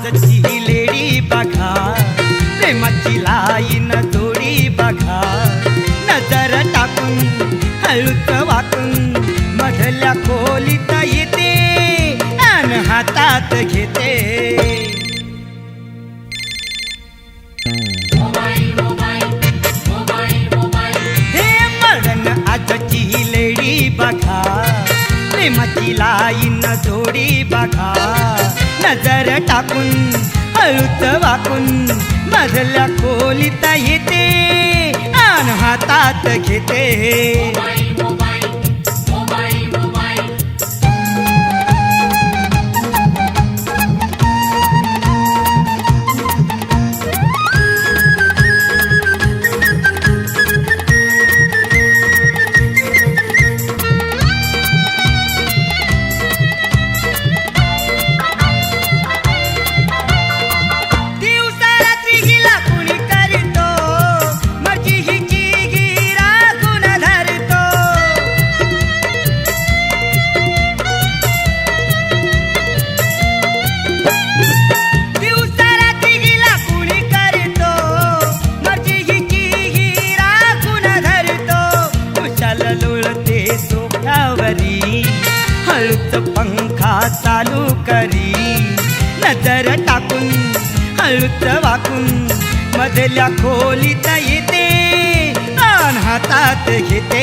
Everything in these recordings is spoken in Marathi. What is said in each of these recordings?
आजची लेडी बघा, प्रेमाची लाईन जोडी बघा, नजर टाकून हळूच वाकून मधल्या खोलीत येते आणि हातात घेते. हे मरण आजची लेडी बघा, प्रेमाची लाईन जोडी बघा, नजर टाकून हळूच वाकून मधल्या खोलीत येते आणि हातात घेते. हळूच पंखा चालू करी, नजर टाकून हळूच वाकून मधल्या खोलीत येते आणि हातात घेते.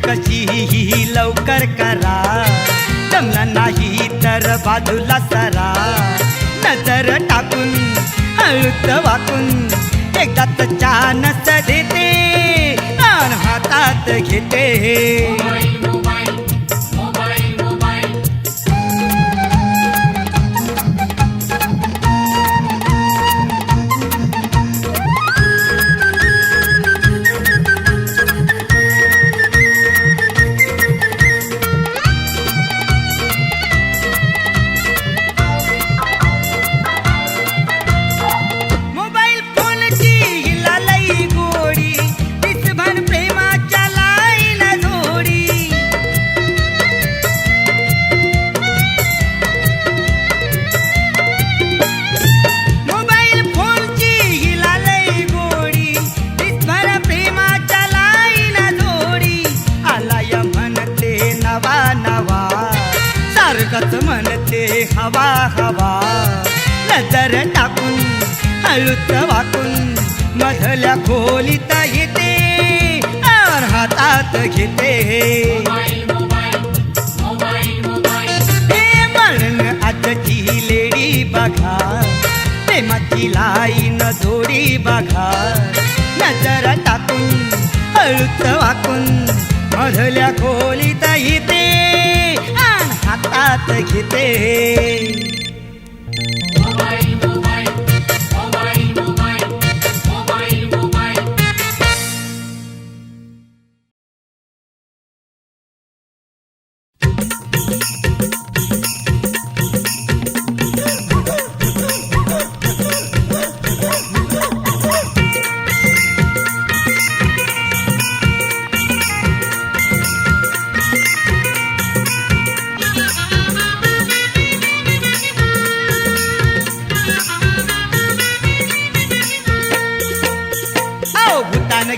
कशीही लवकर करा, जमला नाही तर बाजूला सरा, नजर टाकून हळूच वाकून एकदाच चान्स देते आणि हातात घेते. म्हणते हवा हवा, नजर टाकून हळूच वाकून मधल्या खोलीत येते आणि हातात घेते. हे म्हणून आजची लेडी बघा, प्रेमाची लाईन जोडी बघा, नजर टाकून हळूच वाकून मधल्या खोलीत येते हातात घेते.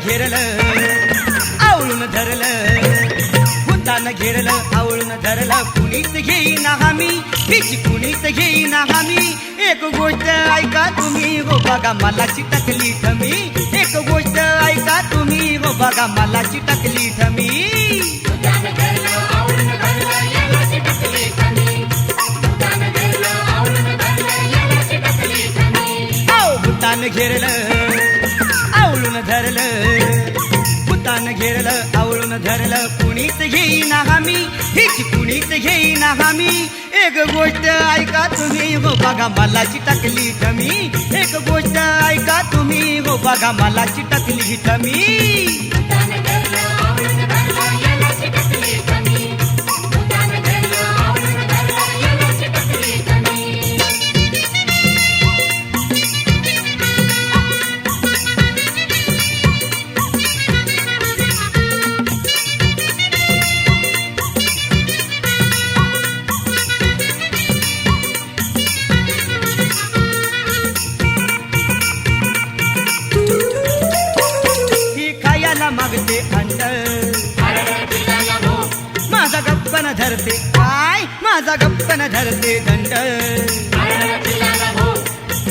घेरलं आवळून धरलं, भूतानं घेरलं आवळून धरलं, कुणीच घेईना हामी, हिची कुणीच घेईना हामी. एक गोष्ट ऐका तुम्ही हो बघा मला चिटकली थमी, एक गोष्ट ऐका तुम्ही हो बघा मला चिटकली थमी. भूतानं घेरलं आवळून आवळून धरलं भूतानं घेरलं आवळून धरलं कुणीच घेईना हमी हिची कुणीच घेईना हमी एक गोष्ट ऐका तुम्ही हो बघा मला चिटकली थमी एक गोष्ट ऐका तुम्ही हो बघा मला चिटकली थमी मागते अंड माझा गप्पन धरते काय माझा गप्पन धरते दंड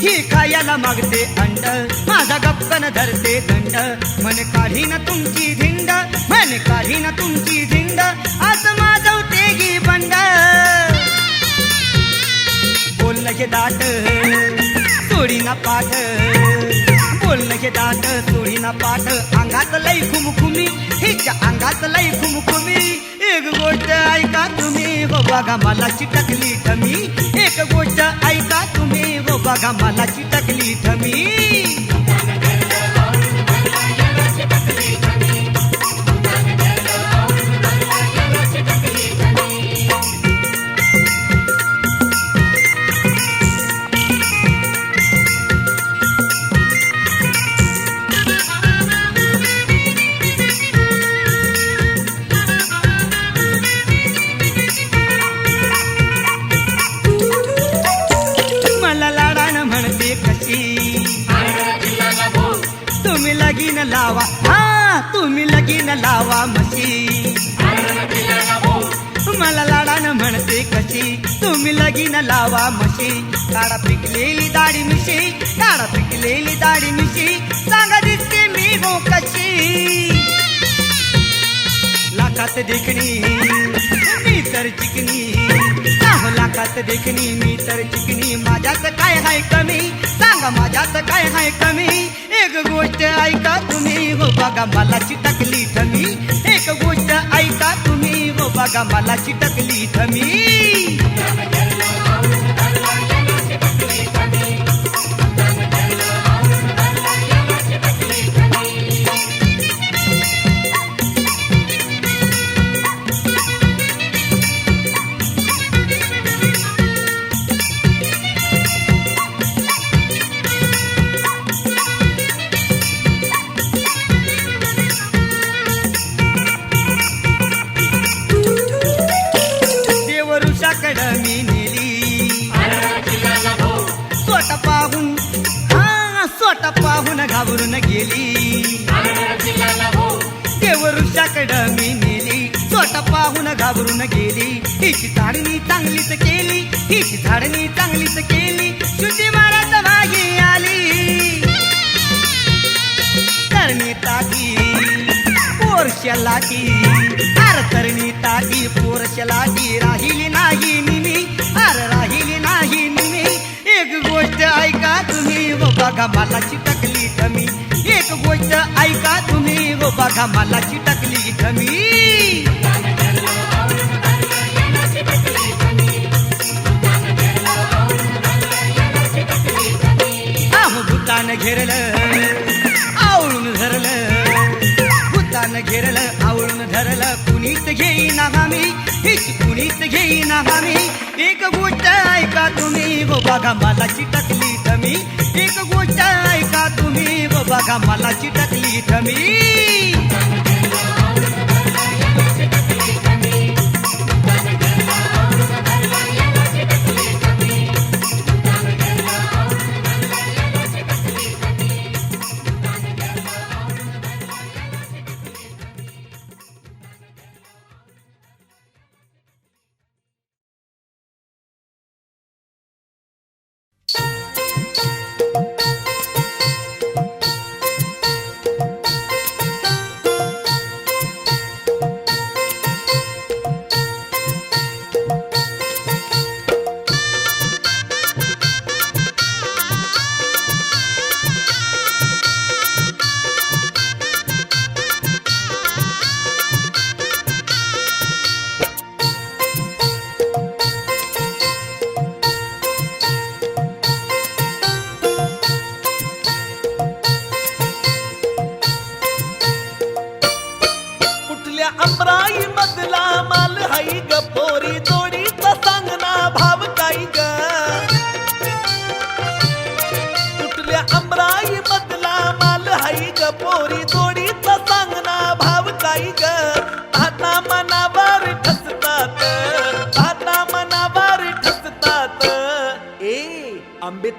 ही खायला मागते अंड माझा गप्पन धरते दंड मन काढी ना तुमची धिंड मन काढी ना तुमची धिंड असं माजवते गी बंड बोललं के दाट सोडी ना पाठ बोललं के दाट सोडी ना पाठ अंगात लई खुमखुमी हिच्या अंगात लई खुमखुमी एक गोष्ट ऐका तुम्ही हो बघा मला चिटकली थमी एक गोष्ट ऐका तुम्ही हो बघा मला चिटकली थमी तुम्ही लगीन लावा हा तुम्ही लगीन लावा मशी मला लाडानं म्हणते कशी तुम्ही लगीन लावा मशी काढा पिकलेली दाढी मिशी काढा पिकलेली दाढी मिशी सांगा दिसते मी हो कशी लाखात देखणी मी तर चिकनी लाखात देखणी मी तर चिकनी माझ्यात काय हाय कमी सांगा माझ्यात काय हाय कमी एक गोष्ट ऐका तुम्ही हो बघा मला चिटकली थमी एक गोष्ट ऐका तुम्ही हो बघा मला चिटकली थमी मी नेली स्वतः पाहून घाबरून गेली देवऋषाकडं मी नेली स्वतः पाहून घाबरून गेली हिची झाडणी चांगलीच केली हिची झाडणी चांगलीच केली शुद्धी मारात मागे आली तरणी ताटी पोरशालाटी तरणी ताटी पोरशालाटी राहिली नाही निमी राहिली नाही निमी एक गोष्ट ऐका तुम्ही हो बघा मला चिटकली थमी एक गोष्ट ऐका तुम्ही हो बघा मला चिटकली थमी आहो भूतानं घेरलं आवळून धरलं भूतानं घेरलं आवळून धरलं कुणीच घेईना हमी हिच कुणीच घेईना हमी एक गोष्ट ऐका तुम्ही हो बघा मला चिटकली थमी एक गोष्ट ऐका तुम्ही हो बघा मला चिटकली थमी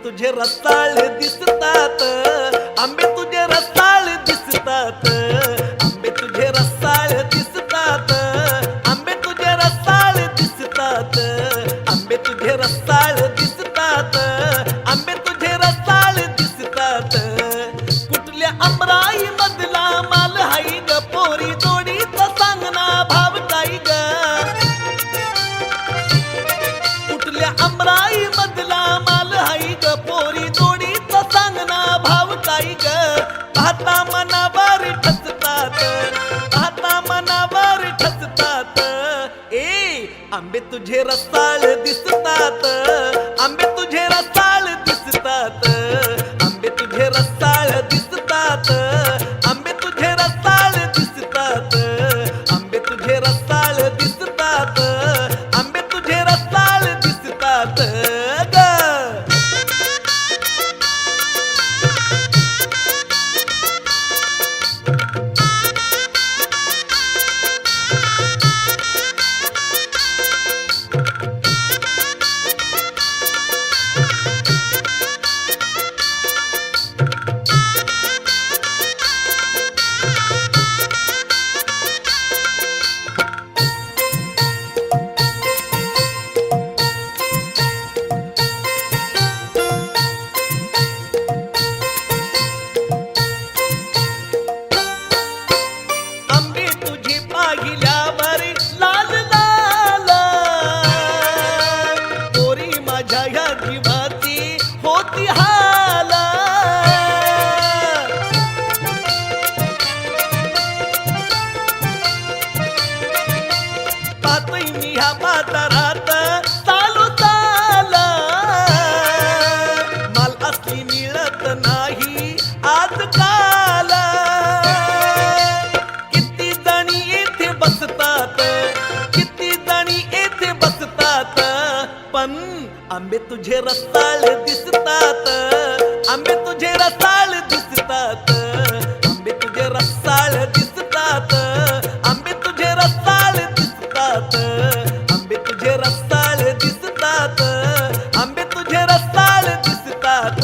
तुझे रसाळ दिसतात, आंबे तुझे रसाळ दिसतात, आंबे तुझे रसाळ दिसतात, आंबे तुझे रसाळ दिसतात, आंबे तुझे रसाळ दिसतात, आंबे तुझे रसाळ दिसतात. कुठल्या आंबराई मधला माल हाई ग पोरी जोडीचा सांगना भाव काय ग. कुठल्या आंबराई मधला माल हाई ग पोरी जोडीचा सांगना भाव काय ग. पाहता मनावर ठसतात, पाहता मनावर ठसतात. आंबे तुझे रसाळ दिसतात, आंबे तुझे रसाळ दिसतात, आंबे तुझे रसाळ दिसतात, आंबे तुझे रसाळ दिसतात, आंबे तुझे रसाळ दिसतात, आंबे तुझे रसाळ दिसतात ग. आंबे तुझे पाहिल्यावर लाल लाल, पोरी माझ्या ह्या जीवाची होती हाल. पाहतोय मी ह्या बाजारात चालू चाल, माल असली मिळत नाही आजकाल. किती जणी येथे बसतात, किती जणी येथे बसतात, पण आंबे तुझे रसाळ दिसतात, आंबे तुझे रसाळ दिसतात, आंबे तुझे रसाळ दिसतात, आंबे तुझे रसाळ दिसतात, आंबे तुझे रसाळ दिसतात, आंबे तुझे रसाळ दिसतात.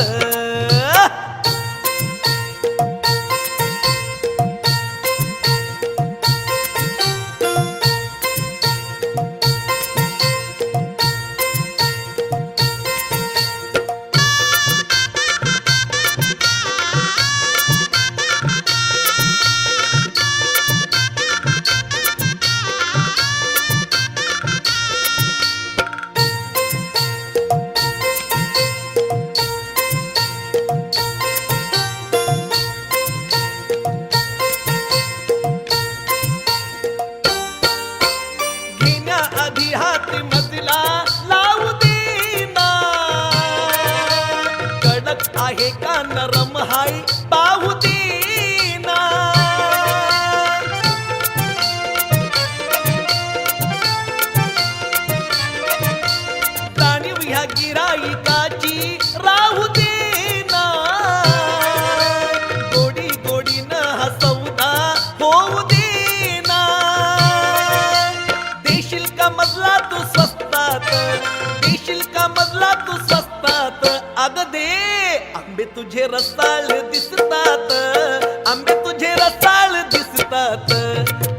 घेण्याआधी हात मजला लावू देना, कडक आहे का नरम हाय पाहू देना. जाणीव ह्या गिराईकाची राहू देना, गोडी गोडीनं हा सौदा होऊ देना. देशील का मजला तू स्वस्तात, देशील का मजला तू स्वस्तात. अग दे आंबे तुझे रसाळ दिसतात, आंबे तुझे रसाळ दिसतात,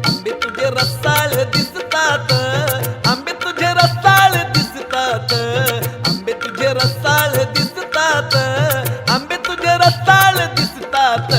आंबे तुझे रसाळ दिसतात, आंबे तुझे रसाळ दिसतात, आंबे तुझे रसाळ दिसतात, आंबे तुझे रसाळ दिसतात.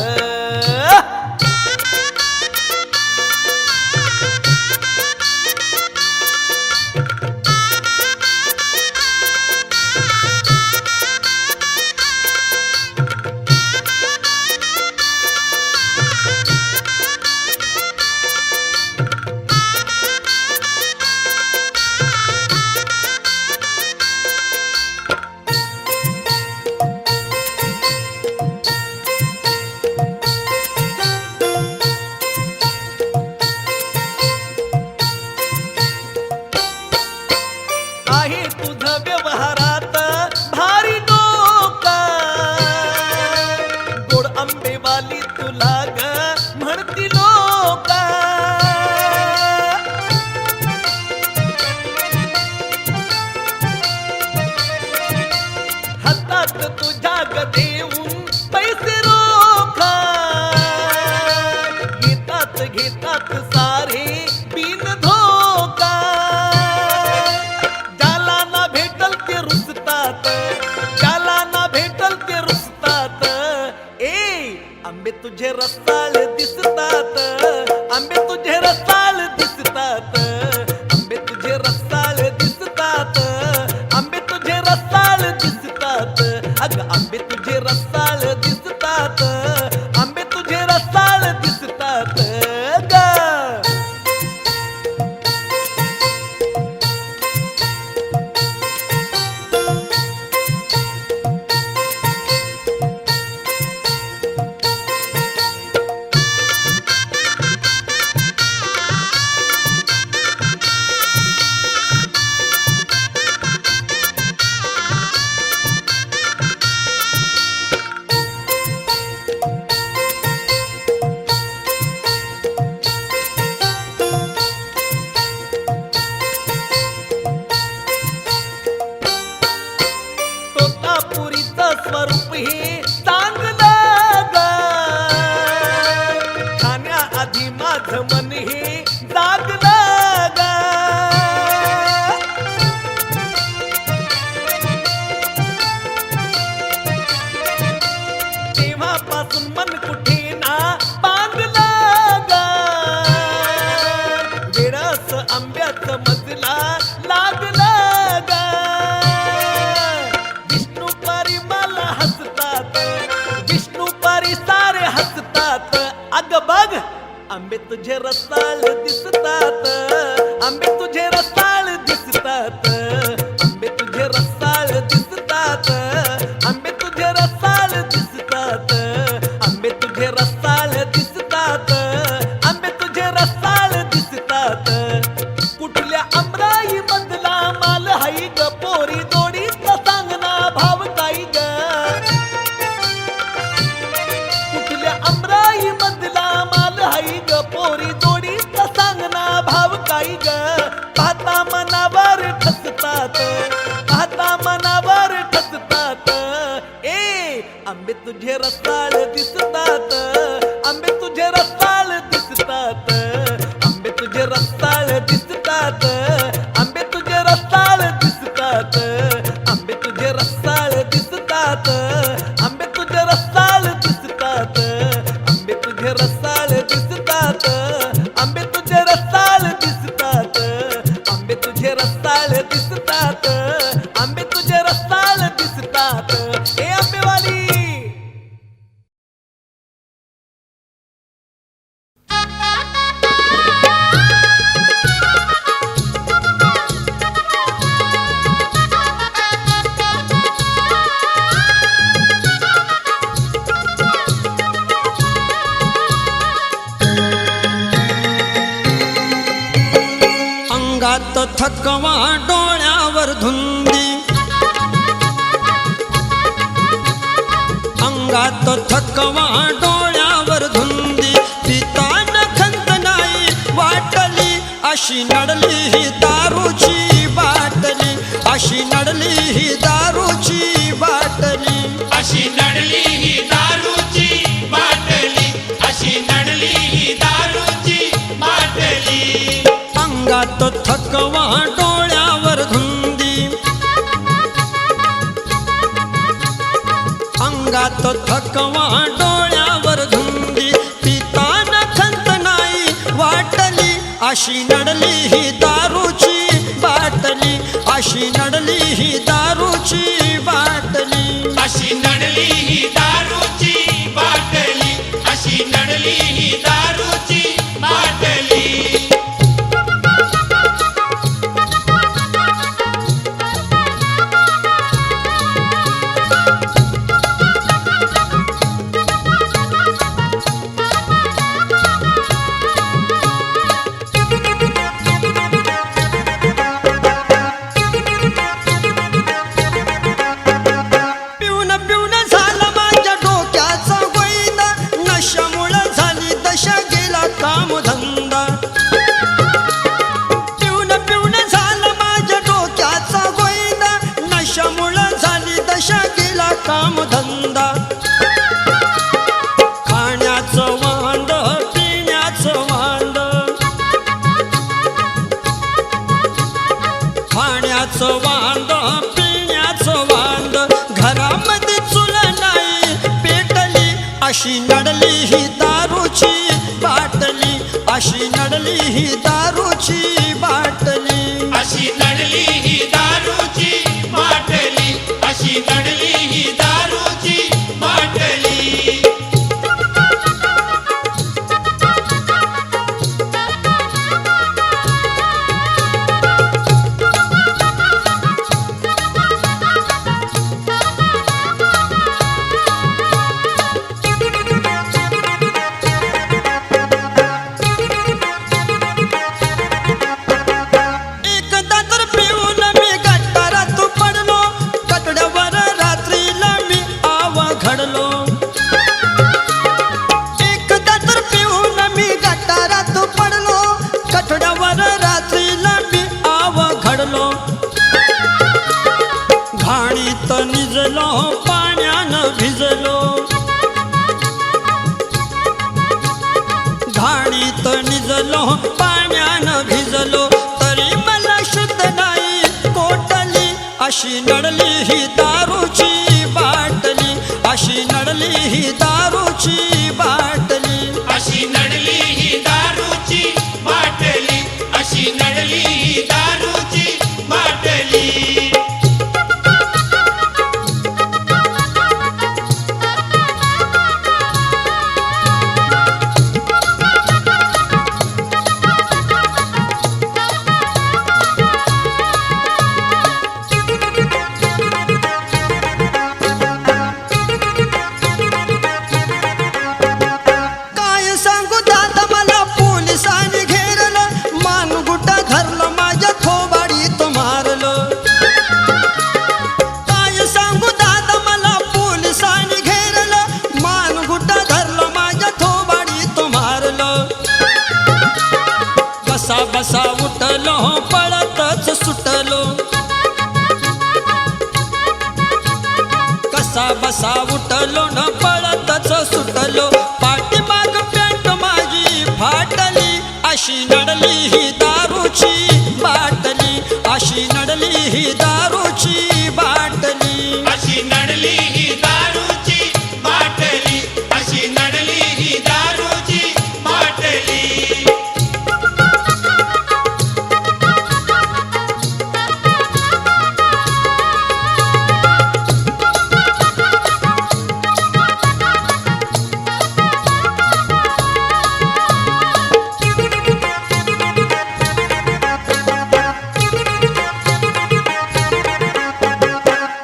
तुझे रसाळ दिसतात, आंबे तुझे रसाळ दिसतात, आंबे तुझे रसाळ दिसतात, आंबे तुझे रसाळ दिसतात, अग आंबे तुझे रसाळ दिसतात, आंबे तुझे रसाळ दिसतात ग. तोतापुरीचं स्वरूप हे चांगलं ग, खाण्याआधी माझं मन हे जागलं ग. तेव्हापासून मन कुठे ना बांधलं ग, वेडस आंब्याचं मजला लागलं ग. विष्णुपारी मला हसतात, विष्णुपारी सारे हसतात, अग बघ आंबे तुझे रसाळ दिसतात, आंबे तुझे रसाळ दिसतात, आंबे तुझे रसाळ दिसतात, आंबे तुझे रसाळ दिसतात, आंबे तुझे रसाळ दिसतात, आंबे तुझे रसाळ दिसतात. कुठल्या आमराई मधला माल हाई ग पोरी दोडीत सांगना भाव काही ग. कुठल्या आमराई मधला माल हाई ग पोरी दोडीत सांगना भाव काही ग. पाहता मनावर ठसतात, पाहता मनावर ठसतात, ए आंबे तुझे रसाळ दिसतात, आंबे तुझे रसाळ दिसतात, आंबे तुझे रसाळ दिसतात, आंबे तुझे रसाळ दिसतात, आंबे तुझे रसाळ दिसतात, आंबे तुझे रसाळ दिसतात, आंबे तुझे रसाळ दिसतात, आंबे तुझे रसाळ दिसतात, आंबे तुझे रसाळ दिसतात, आंबे तुझे रसाळ दिसतात. हे आंबेवाली अंगात थकवा डोळ्यावर धुंदी, अंगात थकवा डोळ्यावर धुंदी, पिताना खंत नाही वाटली, अशी नडली ही दारूची बाटली, अशी नडली ही दारूची बाटली, अशी नडली ही दारूची बाटली, अशी नडली ही दारूची बाटली. अंगात थकवा डोळ्यावर धुंदी, अंगात थकवा डोळ्यावर धुंदी, पिताना खंत नाही वाटली, अशी नडली ही दारूची बाटली, अशी नडली ही दारूची बाटली, अशी नडली ही दारूची बाटली, अशी नडली ही दारूची बाटली. कामधंदा, खाण्याचं वांद पिण्याचं वांद, खाण्याचं वांद पिण्याचं वांद, घरामध्ये चूल नाही पेटली, अशी नडली ही नडली ही दारूची बाटली अशी नडली ही दारूची बाटली अशी नडली ही दारूची बाटली एकदा तर पिऊन मी गटारात पडलो कटड्यावर रात्रीला मी घडलो एकदा तर पिऊन मी गटारात पडलो कटड्यावर रात्रीला मी घडलो घाणीत निजलो पाण्यानं भिजलो घाणीत निजलो पाण्यानं भिजलो तरी मला शुद्ध नाही कोटली अशी नडली ही दारूची बाटली अशी नडली ही दारूची बाटली अशी नडली ही दारूची बाटली अशी नडली ही दारूची बाटली काय सांगू दादा मला पोलिसांनी घेरलं मानगुटा धरलं माझ्या थोबाडीत मारलं काय सांगू दादा मला पोलिसांनी घेरलं मानगुटा धरलं माझ्या थोबाडीत मारलं बसा बसा उठलो पळतच सुटलो कसा बसा उठलो न पळतच सुटलो पाठीमाग पॅन्ट माझी फाटली अशी नडली ही दारूची बाटली अशी नडली ही दारूची बाटली अशी नडली ही दारूची बाटली अशी नडली ही दारूची बाटली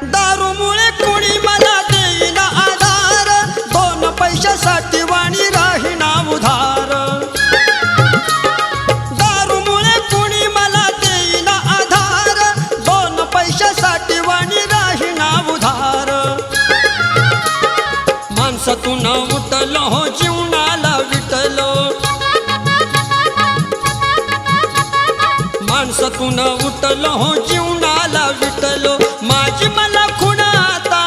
दारूमुळे कोणी मला देईना आधार दोन पैशासाठी वाणी राहीना उधार दारूमुळे कोणी मला देईना आधार दोन पैशासाठी वाणी राहीना उधार माणसातून उठलो जीवनाला विटलो माणसातून उठलो जीवनाला विटलो माझी मला खुणा आता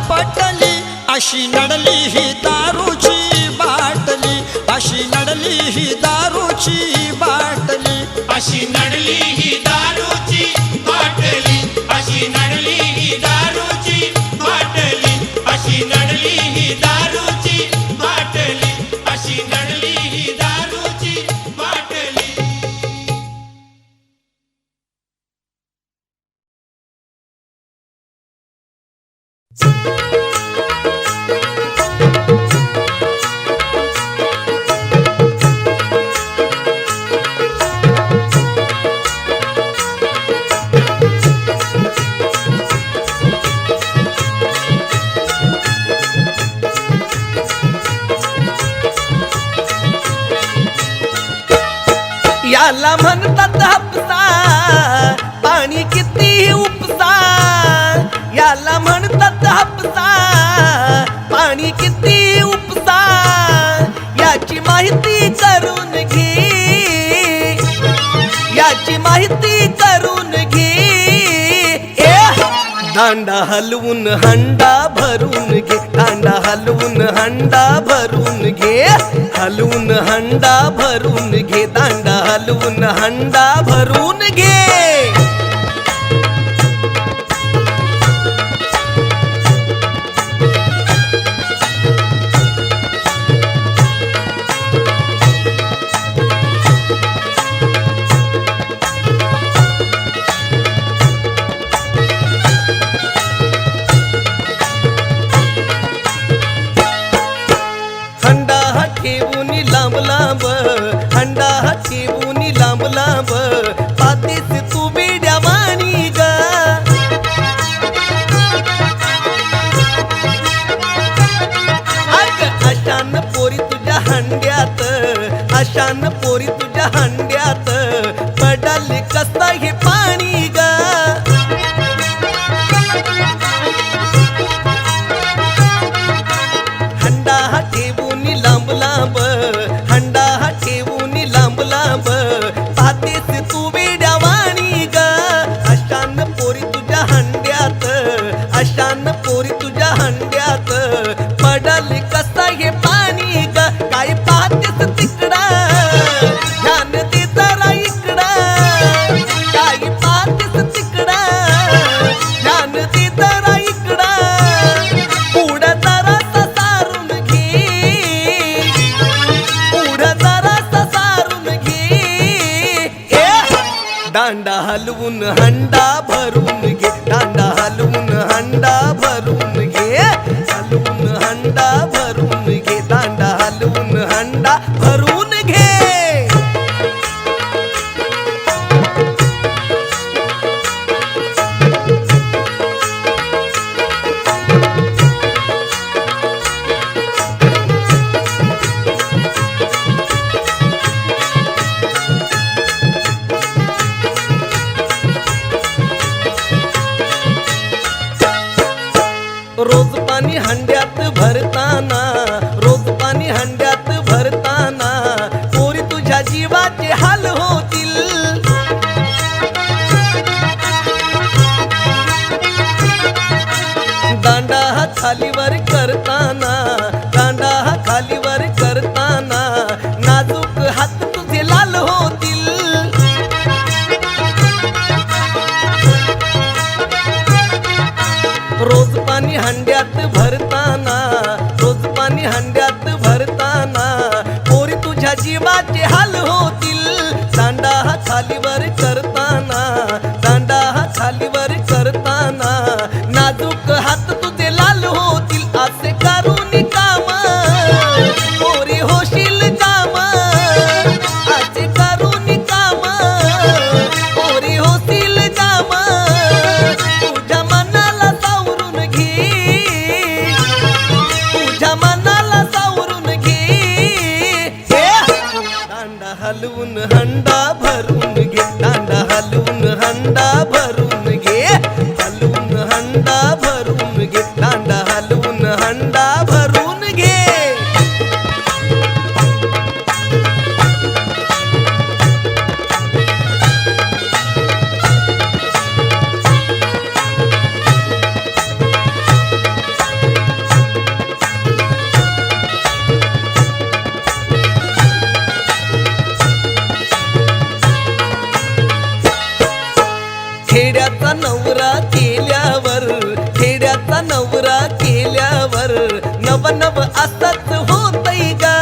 पटली अशी नडली ही दारूची बाटली अशी नडली ही दारूची बाटली अशी नडली ही दारूची बाटली अशी नडली ही दारूची बाटली अशी नडली ही दारूची बाटली अशी नडली ही दारूची बाटली याला म्हणतात हापसा पाणी किती उपसा याला म्हणतात हापसा पाणी किती उपसा याची माहिती करून घे याची माहिती करून घे दांडा हलवून हंडा भरून घे दांडा हलवून हंडा भरून घे हलवून हंडा भरून घे दांडा हलवून हंडा भरून घे अशान पोरी तुझ्या हंड्यात पडल कसं हे पाणी ग हंडा हा ठेवून लांब लांब हंडा हा ठेवून लांब लांब पाहतेस तू वेड्यावाणी ग अशान पोरी तुझ्या हंड्यात अशान पोरी तुझ्या हंड्यात पडल कसं हे पाणी ग काय पाहतेस तिकडं ध्यान दे जरा इकडं काय पाहतेस तिकडं ध्यान दे जरा इकडं पुढं जरा सारून घे पुढं जरा सारून घे दांडा हलवून हंडा भरून घे दांडा हलवून हंडा भरून घे हलवून हंडा भरून घे दांडा हलवून हंडा भरून घे रोज पाणी हंड्यात भरताना रोज पाणी हंड्यात भरताना पोरी तुझ्या जीवाचे हाल होतील दांडा हा खालीवर करताना दांडा हा खालीवर करताना नाजूक हात तुझे लाल होतील रोज पाणी हंड्यात भरताना रोज पाणी हंड्यात भरताना पोरी तुझ्या जीवाचे हाल होतील दांडा हा खालीवर करताना दांडा हा खालीवर करताना नाजूक हात तुझे लाल होतील असे करून काम पोरी होशील काम असे करून काम पोरी होशील काम तुझ्या मनाला सावरून घे तुझ्या मनाला सावरून घे दांडा हलवून हंडा भरून घे दांडा हलवून हंडा भरून घे हलवून हंडा भरून घे दांडा हलवून हंडा भरून घे खेड्याचा नवरा केल्यावर खेड्याचा नवरा केल्यावर नव नव असंच होतय गा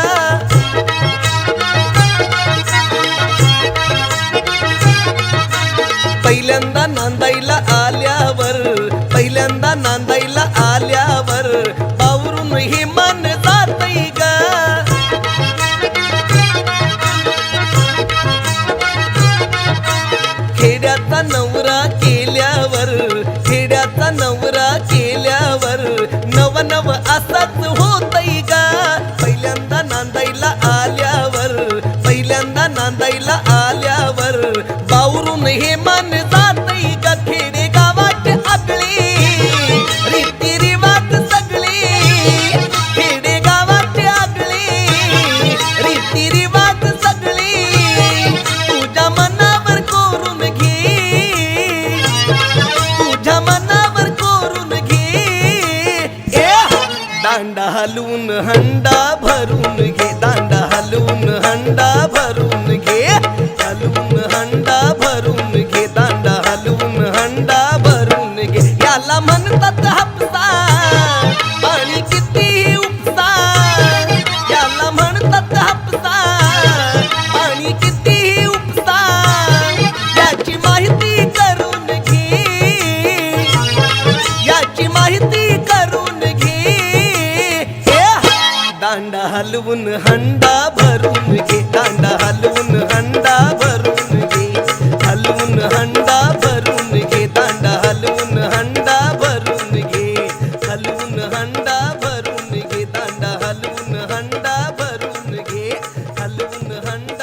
पहिल्यांदा नांदायला आल्यावर पहिल्यांदा नांदायला आल्यावर बावरून हे मन जातय गा खेड्याचा नवरा केल्यावर खेड्याचा नवरा केल्यावर नव नव असाच होतय गा पहिल्यांदा नांदायला आल्यावर पहिल्यांदा नांदायला आल्यावर बावरून हे मन जातय गा खेडे गावात आगळे रीती रिवाज सगळे खेडे गावात आगळे रीती रिवाज सगळे तुझ्या मनावर कोरून घे तुझ्या मनावर कोरून घे दांडा हलवून हंडा भरून घे दांडा हलवून हंडा भरून घे हलवून हंडा भरून घे दांडा हलवून हंडा भरून घे याला म्हणतात हापसा पाणी किती उपसा याला म्हणतात हापसा पाणी किती उपसा याची माहिती करून घे याची माहिती करून घे दांडा हलवून हंडा भरून घे दांडा हलवून हंडा भरून घे हलवून हंडा भरून घे दांडा हलवून हंडा भरून घे हलवून हंडा भरून घे दांडा हलवून हंडा भरून घे हलवून हंडा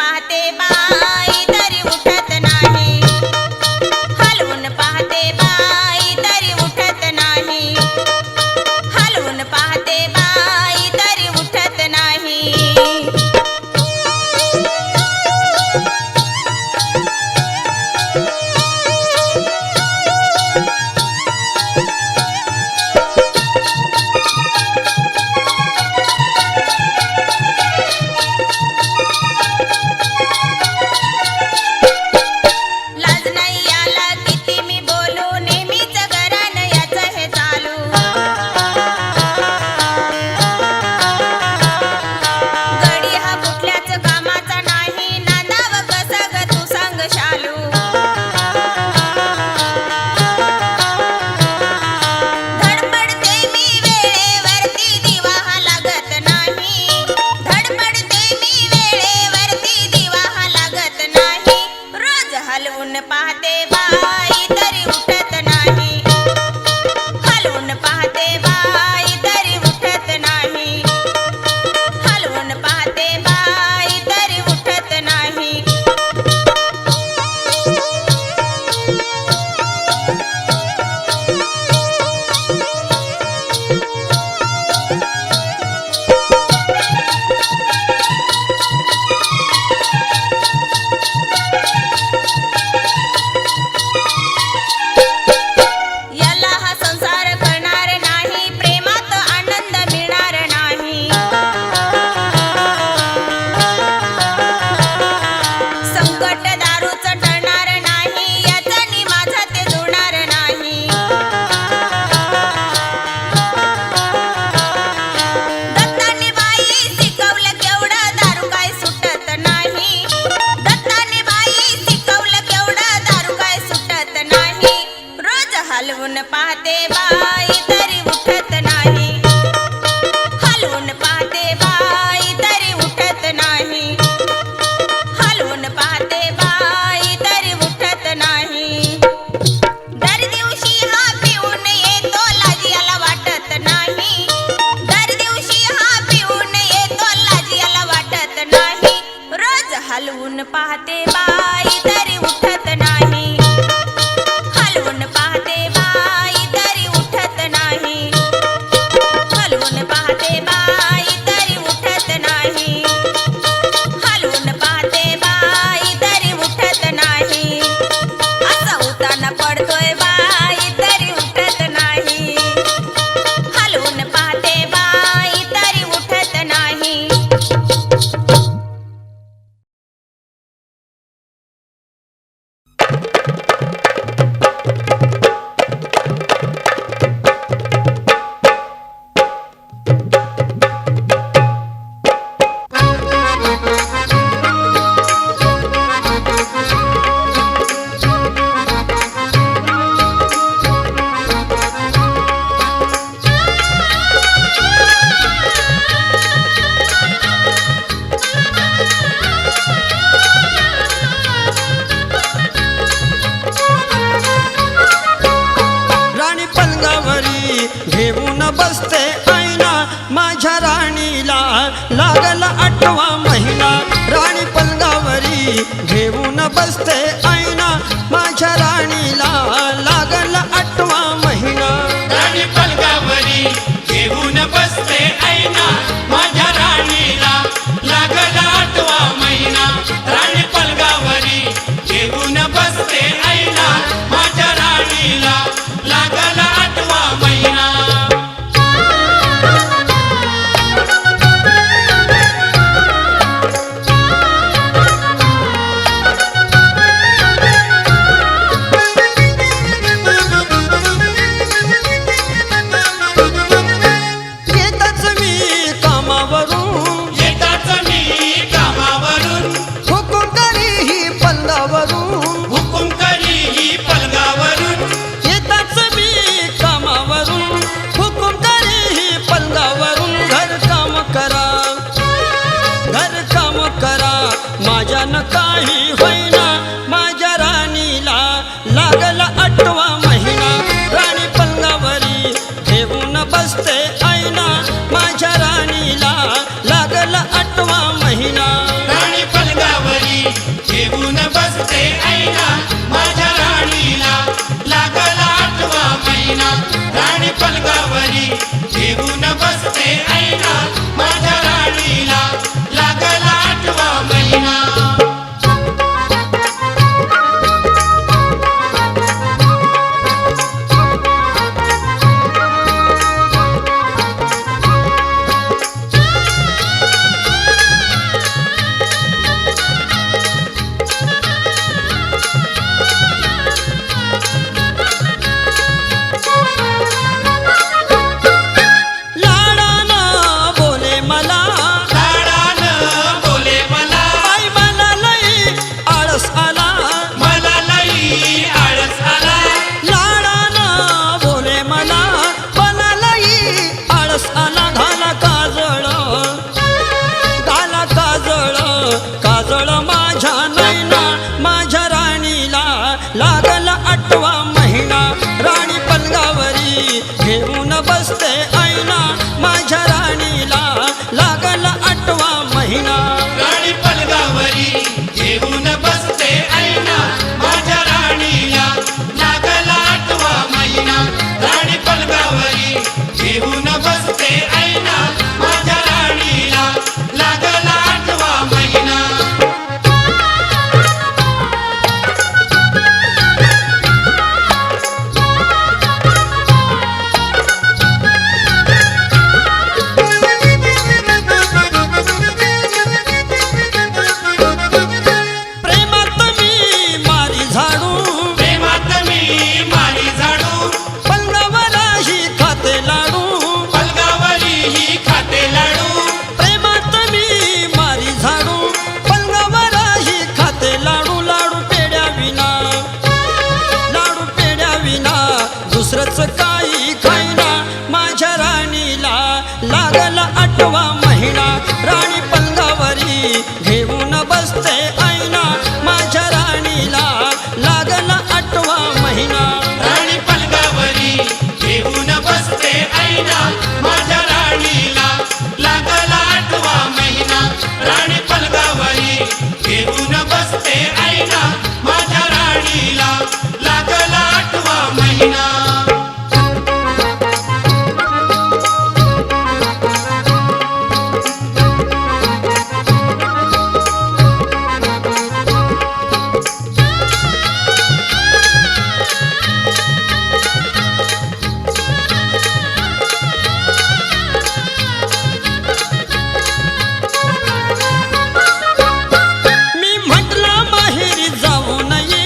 पाहते बाई तरी उठत नाही, हलवून पाहते बाई तरी उठत नाही, हलवून पाहते बाई तरी उठत नाही. लाज नाही याला किती मी बोलू, नेहमीच घरान याचं हे चालू. गडी हा कुठल्याच कामाचा नाही, नांदाव कसं ग तू सांग शालू. धडपडते मी वेळेवरती दिवा हा लागत नाही, धडपडते मी वेळेवरती दिवा हा लागत नाही. रोज हलवून पाहते बाई तरी उठत नाही, हलवून पाहते बाई तरी उठत नाही, हलवून पाहते बाई तरी उठत नाही. याला हा संसार करणार नाही, प्रेमात आनंद मिळणार नाही. संकट दारूच टळणार नाही, याचं नि माझं ते जुळणार नाही. दत्तानी बाई शिकवलं केवढं दारू काय सुटत नाही, दत्तानी बाई शिकवलं केवढं दारू काय सुटत नाही. रोज हलवून पाहते बाई तरी उठत नाही, हलवून पाहते बाई तरी उठत नाही, हलवून पाहते बाई तरी उठत नाही. दर दिवशी हा पिऊन येतो, लाज याला वाटत नाही, दर दिवशी हा पिऊन येतो, लाज याला वाटत नाही. रोज हलवून पाहते बाई तरी उठत नाही, हलवून पाहते बाई तरी उठत नाही, हलवून पाहते बाई तरी उठत नाही, हलवून पाहते बाई तरी उठत नाही. असा उताना पडतोय बाई तरी उठत नाही, हलवून पाहते बाई तरी उठत नाही. राणी पलंगावरी घेऊन बसते ऐना, माझ्या राणीला लागला 8वा महिना. राणी पलंगावरी घेऊन बसते ऐना, माझ्या राणीला लागला 8वा महिना. राणी पलंगावरी घेऊन बसते ऐना, माझ्या राणीला लागला 8वा महिना. राणी पलंगावरी घेऊन बसते ऐना, माझ्या राणीला लागला 8वा महिना. येताच मी कामावरून, येताच मी कामावरून, हुकूम करी ही पलंगावरून, हुकुम करी ही पलंगावरून. येताच मी कामावरून, हुकूम करी ही पलंगावरून. घरकाम करा, घरकाम करा, माझ्यानं काही होईना, माझ्या राणीला लागला 8वा महिना. राणी पलंगावरी घेऊन बसते ऐना, माझ्या राणीला लागला 8वा महिना. राणी पलंगावरी माझ्या नैना माझ्या राणीला लागला 8वा महिना राणी पलंगावरी घेऊन बसते ऐना माझ्या राणीला लागला 8वा महिना राणी पलंगावरी घेऊन बसते ऐना माझ्या राणीला लागला 8वा महिना राणी पलंगावरी घेऊन बसते ऐना माझ्या राणीला लागला 8वा महिना प्रेमात मी मारी झाडू प्रेमात मी मारी झाडू पलंगावरही खाते लाडू पलंगावरी ही खाते लाडू प्रेमात मी मारी झाडू पलंगावरही खाते लाडू लाडू पेड्या विना दुसरंच काही खाईना माझ्या राणीला लागला 8वा महिना राणी पलंगावरी घेऊन बसते ऐना माझ्या राणीला लागला 8वा महिना राणी पलंगावरी घेऊन बसते ऐना माझ्या राणीला लागला 8वा महिना राणी पलंगावरी घेऊन बसते ऐना माझ्या राणीला लागला 8वा महिना मी म्हटलं माहेरी जाऊ नये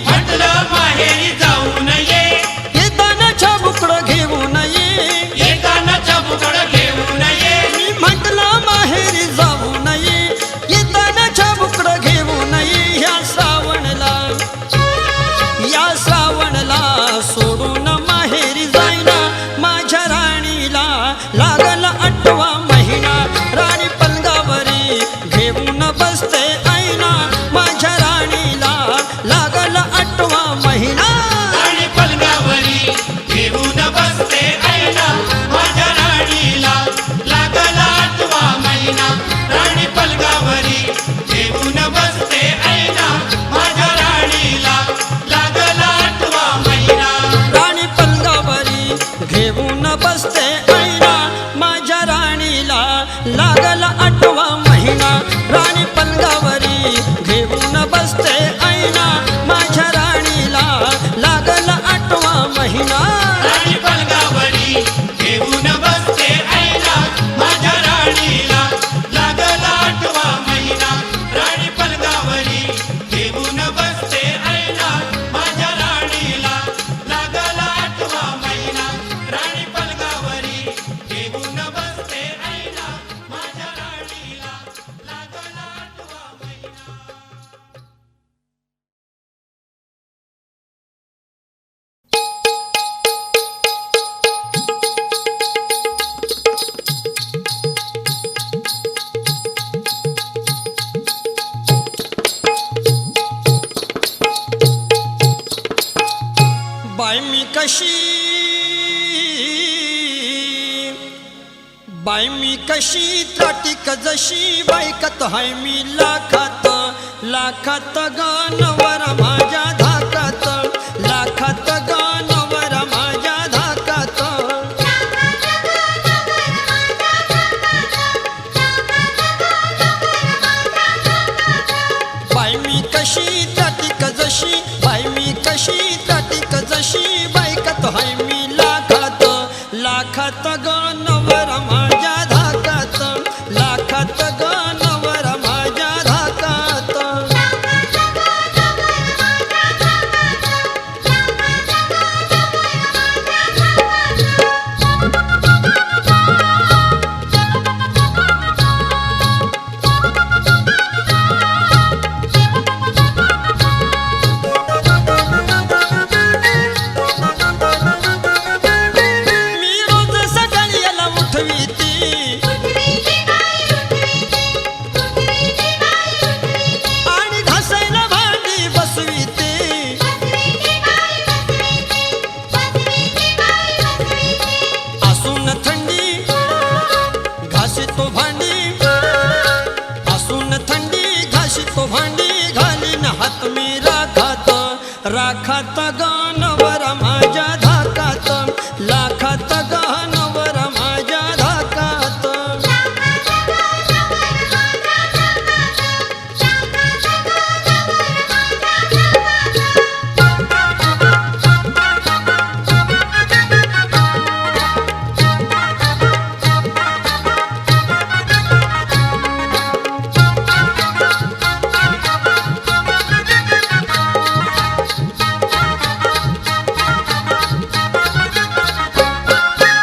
म्हटलं माहेरी जाऊ नये येताना चाबुकडं घेऊ नये येताना चबुकड घेऊ नये मी म्हटलं माहेरी जाऊ नये येताना चाबुकडं घेऊ नये या श्रावणला सोडून माहेरी जाईना माझ्या राणीला लागला 8वा महिना राणी पलंगावरी घेऊन बसते ऐना माझ्या राणीला लागला 8वा महिना राणी पलंगावरी घेऊन बसते ऐना माझ्या राणीला लागला 8वा महिना राणी पलंगावरी घेऊन बसते ऐना माझ्या राणीला लागला 8वा महिना राणी पलंगावरी घेऊन बसते ऐना माझ्या राणीला लागला 8वा महिना राणी पलंगावरी घेऊन बसते ऐना माझ्या राणीला लागला 8वा महिना राणी पलंगावरी घेऊन बसते ऐना माझ्या राणीला लागला 8वा महिना राणी पलंगावरी घेऊन बसते ऐना माझ्या राणीला लागला 8वा महिना राणी पलंगावरी घेऊन बसते ऐना माझ्या राणीला लागला 8वा महिना बाई मी कशी त्राटिक जशी बायकत हाय मी लाखात लाखात गानवर माझ्या धाकात लाखात गानवर माझ्या धाकात बाई मी कशी त्राटिक जशी बाई मी कशी त्राटिक जशी बायकत हाय मी लाखात लाखात गानवर माझ्या धाकात लाखात गानवर माझ्या धाकात हात मी राखात राखात गाणवर माझ्या धाकात लाखात गाणवर माझ्या धाकात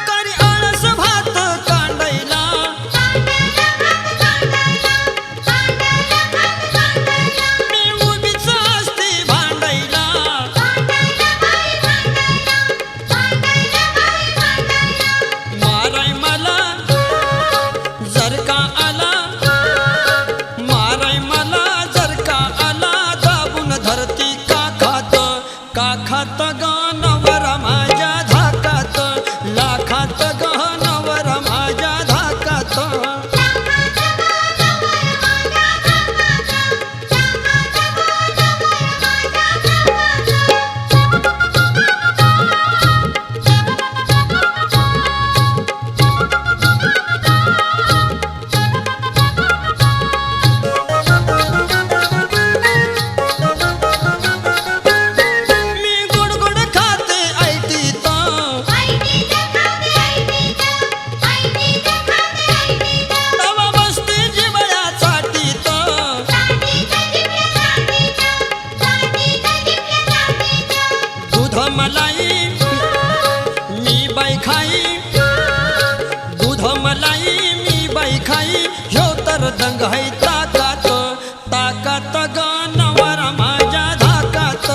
करी आळस भात कांडायला मी उभीच असते भांडायला माराय मला जर का आला माराय मला जर का आला दाबून धरती का खात गाणवर माझ्या धाकात लाखात गाणवर माझ्या धाकात मी गुडगुड खाते ऐटीत तवा बसते जिबळ्या चाटीत दूध मलाई मी बाई खाई दूध मलाई मी बाई खाई ह्यो तर दंग है ताकात ताकात गाणवर माझ्या धाकात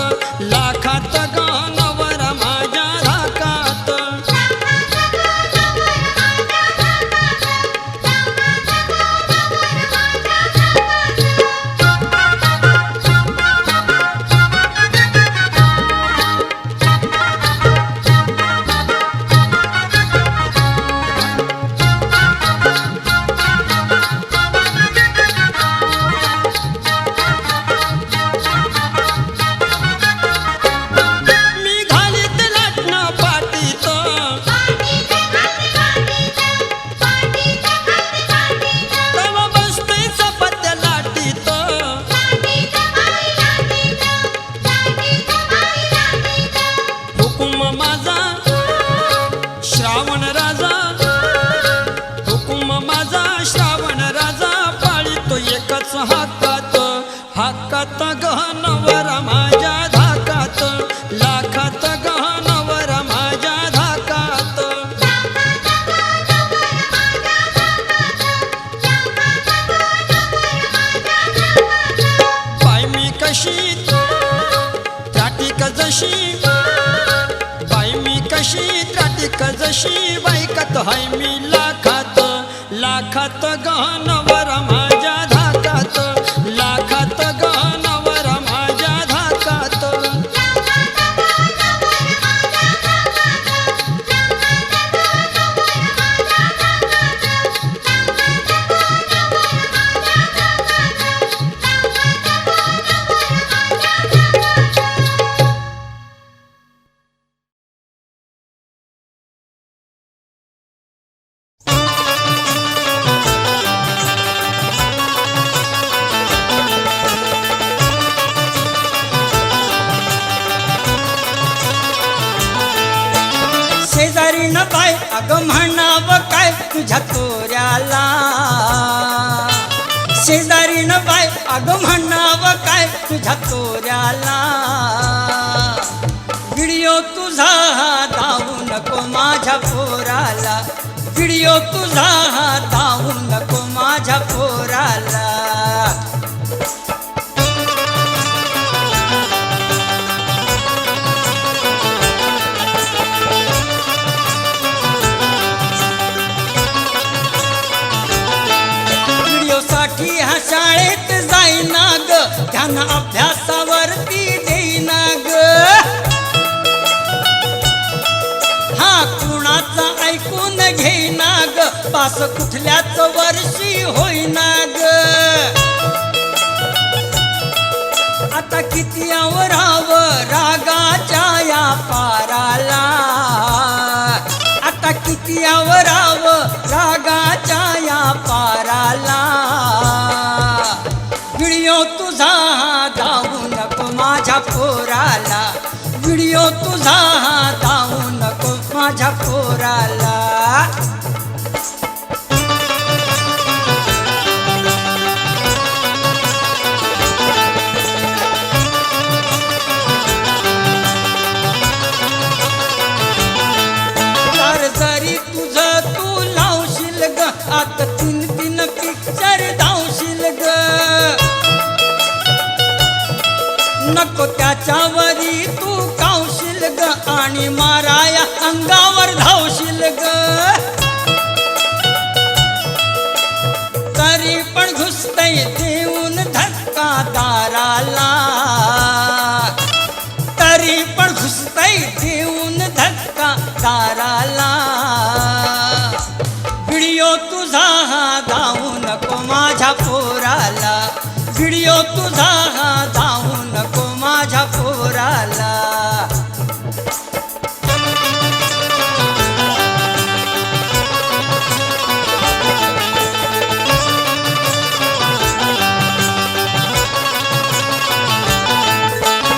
लाखात गाणवर माझ्या धाकात मी घालीत लाटणं पाटीत तवा बसते चपात्या लाटीत हुकुम माझा श्रावण राजा हुकुम माझा श्रावण राजा पाळीतो एकच हाकात हाकात गहनवर माझ्या धाकात लाखात गहनवर माझ्या धाकात बाय मी कशी त्राटिक जशी बाई मी कशी त्राटिक जशी बायकात हाय मी लाखात लाखात गहनवर माझ्या धाकात लाखात गहनवर माझ्या धाकात शेजारी न बाय अगं म्हणावं काय तुझ्या तोऱ्याला शेजारी न बाय अगं म्हणावं काय तुझ्या तोऱ्याला व्हिडिओ तुझा दावू नको माझ्या पोराला व्हिडिओ तुझा दावू नको माझ्या पोराला ह्या शाळेत जाईना ग ध्यान अभ्यासावरती देईना ग हा कुणाचा ऐकून घेईना ग पास कुठल्याच वर्षी होईना ग आता किती आवराव रागाच्या या पाराला, आता किती आवराव रागाच्या या पाराला. व्हिडिओ तुझा दावू नको माझ्या पोराला, व्हिडिओ तुझा दावू नको माझ्या पोराला. जरी तुझं तू लावशील ग आता 3-3 पिक्चर धावशील ग, नको त्याच्यावरी तू कावशील ग आणि माराया अंगावर धावशील ग. तरी पण घुसतय देऊन धक्का दाराला, तरी पण घुसतय देऊन धक्का दाराला. व्हिडिओ तुझा धावू नको माझ्या पोराला, व्हिडिओ तुझा धावू नको माझ्या पोराला.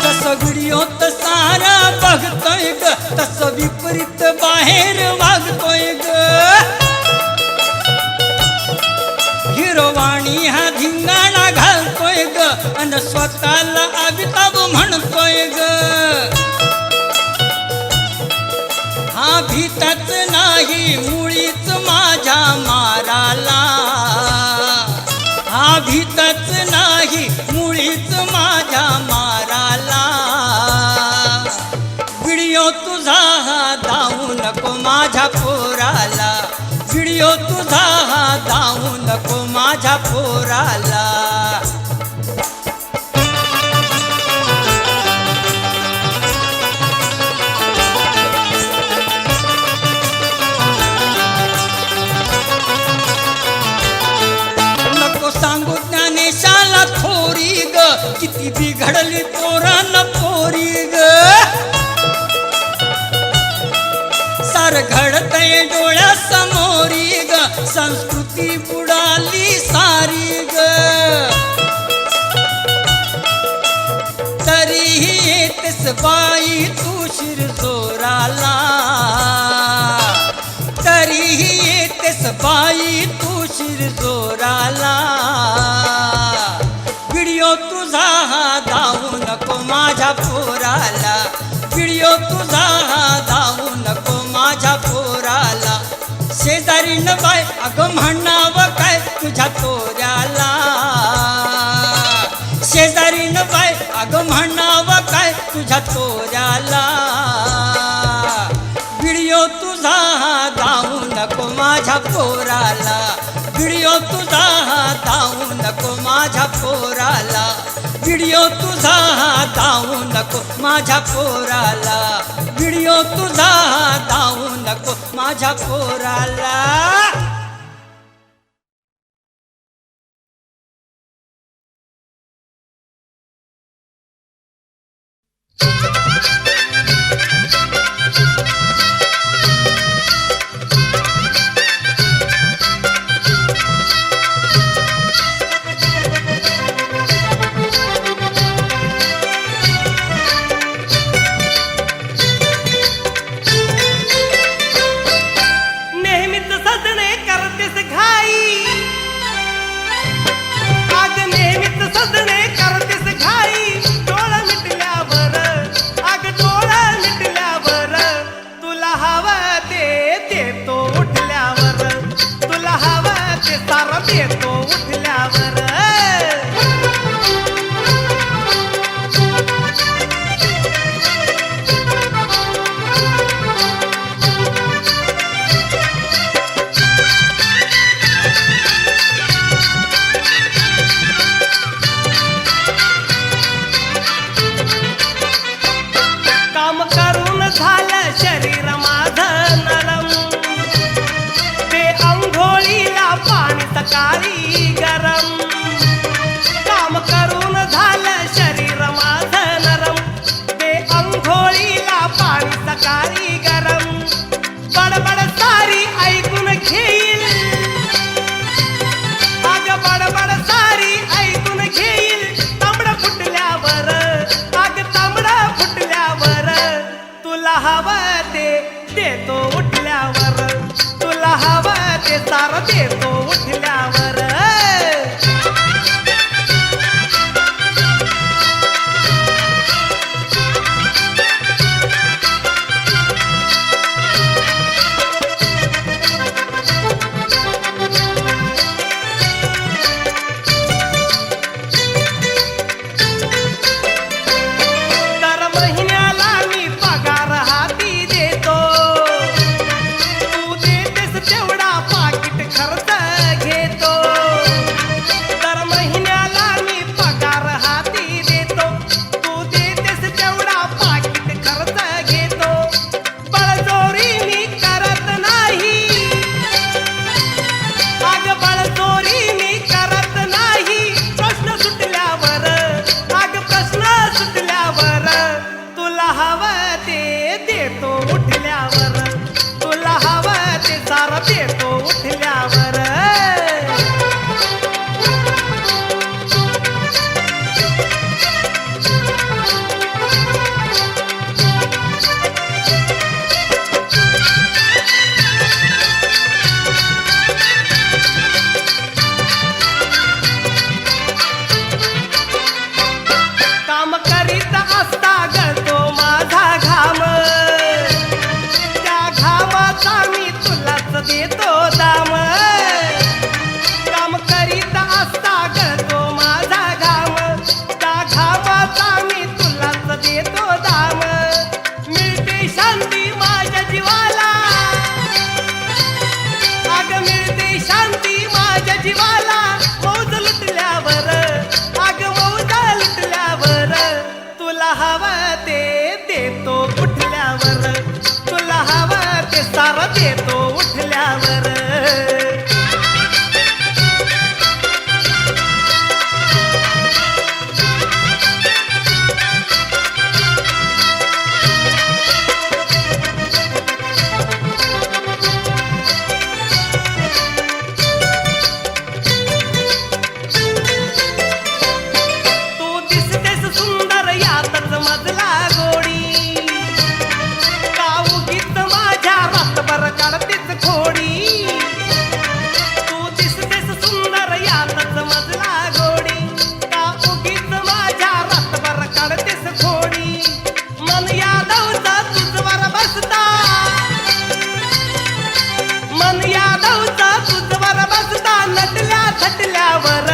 तसं व्हिडिओत सारा बघतोय ग, तसं विपरीत बाहेर वागतोय ग. हिरोवाणी हा धिंगाणा घालतोय ग आणि स्वतःला अमिताभ म्हणतोय ग. हा भीतच नाही मुळीच माझ्या माराला, हा भीतच नाही मुळीच माझ्या माराला. व्हिडिओ तुझा धावू नको माझ्या पोराला, व्हिडिओ तुझा धावू नको माझ्या पोराला. नको सांगू ज्ञानेशाला थोरी ग, किती बिघडली पोरांना पोरी ग. सार घडतय डोळ्यासमोरी ग, संस्कृती बुडाली सारी ग. तरीही येतेस बाई तू शिरजोराला, तरीही येतेस बाई तू शिरजोराला. व्हिडिओ तुझा धावू नको माझ्या पोराला, व्हिडिओ तुझा धावू नको माझ्या पोराला. शेजारीन बाय अगं म्हणावं काय तुझ्या तोऱ्याला, शेजारीन बाय अगं म्हणावं काय तुझ्या तोऱ्याला. व्हिडिओ तुझा धावू नको माझ्या पोराला, व्हिडिओ तुझा धावू नको माझ्या पोराला, व्हिडिओ तुझा धावू नको माझ्या पोराला, व्हिडिओ तुझा धावू नको माझ्या पोराला. नेहमीच सजणे करतेस घाई, आग नेहमीच सजणे करतेस घाई. डोळा मिटल्यावर, आग डोळा मिटल्यावर, तुला हवं ते देतो उठल्यावर, तुला हवं ते सारं देतो उठल्यावर. काम करून झालं शरीर माझं नरम, ते अंघोळीला पाणी सकाळी गरम. काम करून झालं शरीर काळी गरम बडबड सारी ऐकून घेईल अग बडबड सारी ऐकून घेईल तांबड फुटल्यावर अग तांबड फुटल्यावर तुला हवं ते देतो उठल्यावर तुला हवं ते सारं देतो उठल्यावर दर महिन्याला मी पगार हाती देतो तू देतेस तेवढा पाकिट खर्च घेतो दर महिन्याला मी पगार हाती देतो तू देतेस तेवढा पाकिट खर्च घेतो बळजोरी मी करत नाही अग बळजोरी मी करत नाही प्रश्न सुटल्यावर अग प्रश्न सुटल्यावर तुला हवं ते देतो उठल्यावर तुला हवं ते सारं देतो उठल्यावर काम करीत असता गळतो माझा घाम त्या घामाचा मी तुलाच देतो दाम काम करीत असता गळतो माझा घाम त्या घामाचा मी तुलाच देतो दाम मिळते शांती माझ्या जीवाला अग मिळते शांती माझ्या जीवाला मौज लुटल्यावर अग मौज लुटल्यावर तुला हवं ते देतो उठल्यावर तुला हवं ते सारं देतो उठल्यावर तू दिसतेस सुंदर यातच मजला गोडी का उगीच माझ्या रातभर काढतेस खोडी तू दिसतेस सुंदर यातच मजला गोडी का उगीच माझ्या रातभर काढतेस खोडी मन यादवचा तुझवर बसता मन यादवचा तुझवर बसता नटल्या झटल्यावर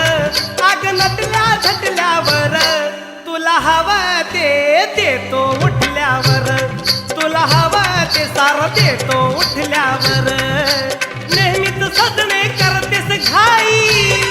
अग नटल्या झटल्यावर तुला हवं ते देतो उठल्यावर तुला हवं ते सारं देतो उठल्यावर नेहमीच सजणे करतेस घाई